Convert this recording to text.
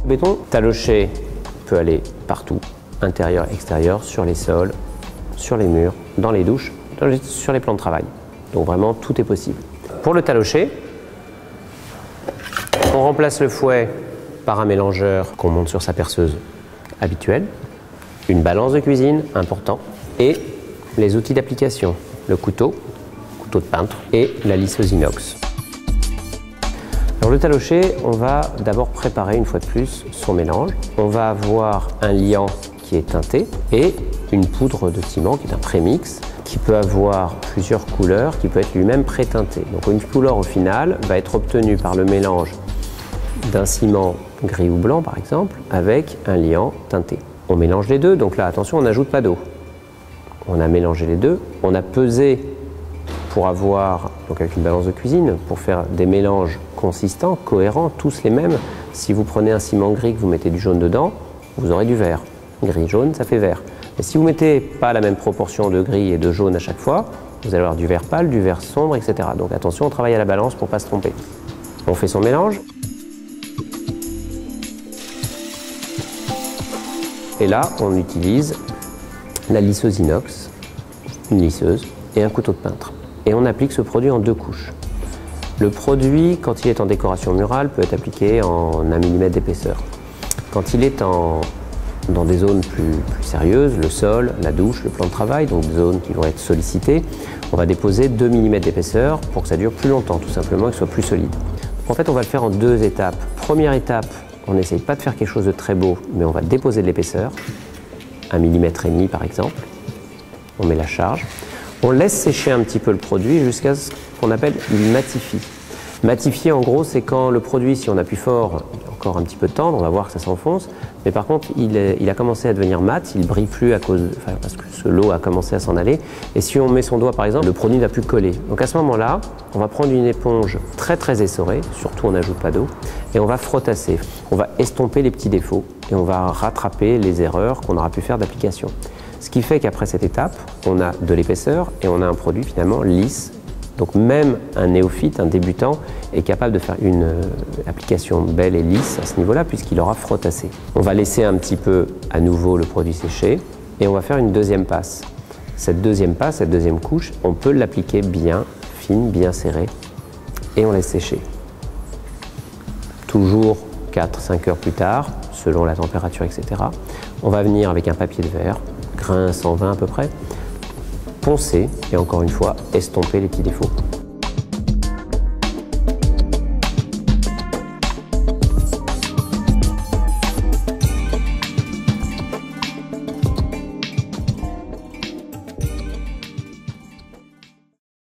Le béton taloché peut aller partout, intérieur, extérieur, sur les sols, sur les murs, dans les douches, sur les plans de travail. Donc vraiment, tout est possible. Pour le talocher, on remplace le fouet par un mélangeur qu'on monte sur sa perceuse habituelle, une balance de cuisine, important, et les outils d'application, le couteau de peintre et la lisseuse inox. Alors le talocher, on va d'abord préparer une fois de plus son mélange. On va avoir un liant qui est teinté et une poudre de ciment qui est un prémix qui peut avoir plusieurs couleurs, qui peut être lui-même pré-teinté. Donc une couleur au final va être obtenue par le mélange d'un ciment gris ou blanc par exemple avec un liant teinté. On mélange les deux, donc là attention, on n'ajoute pas d'eau. On a mélangé les deux, on a pesé pour avoir, donc avec une balance de cuisine, pour faire des mélanges consistants, cohérents, tous les mêmes. Si vous prenez un ciment gris que vous mettez du jaune dedans, vous aurez du vert. Gris-jaune, ça fait vert. Mais si vous ne mettez pas la même proportion de gris et de jaune à chaque fois, vous allez avoir du vert pâle, du vert sombre, etc. Donc attention, on travaille à la balance pour ne pas se tromper. On fait son mélange. Et là, on utilise la lisseuse inox, une lisseuse et un couteau de peintre. Et on applique ce produit en 2 couches. Le produit, quand il est en décoration murale, peut être appliqué en 1 mm d'épaisseur. Quand il est dans des zones plus sérieuses, le sol, la douche, le plan de travail, donc des zones qui vont être sollicitées, on va déposer 2 mm d'épaisseur pour que ça dure plus longtemps, tout simplement, et que ce soit plus solide. En fait, on va le faire en 2 étapes. Première étape, on n'essaye pas de faire quelque chose de très beau, mais on va déposer de l'épaisseur, 1,5 mm par exemple. On met la charge. On laisse sécher un petit peu le produit jusqu'à ce qu'on appelle une matifie. Matifier, en gros, c'est quand le produit, si on appuie fort, il est encore un petit peu tendre, on va voir que ça s'enfonce, mais par contre, il a commencé à devenir mat, il ne brille plus parce que l'eau a commencé à s'en aller. Et si on met son doigt, par exemple, le produit ne va plus coller. Donc à ce moment-là, on va prendre une éponge très essorée, surtout on n'ajoute pas d'eau, et on va frottasser. On va estomper les petits défauts et on va rattraper les erreurs qu'on aura pu faire d'application. Ce qui fait qu'après cette étape, on a de l'épaisseur et on a un produit finalement lisse. Donc même un néophyte, un débutant, est capable de faire une application belle et lisse à ce niveau-là puisqu'il aura frottassé. On va laisser un petit peu à nouveau le produit sécher et on va faire une deuxième passe. Cette deuxième passe, cette deuxième couche, on peut l'appliquer bien fine, bien serrée et on laisse sécher. Toujours 4-5 heures plus tard, selon la température, etc. On va venir avec un papier de verre, grain 120 à peu près, poncer et encore une fois estomper les petits défauts.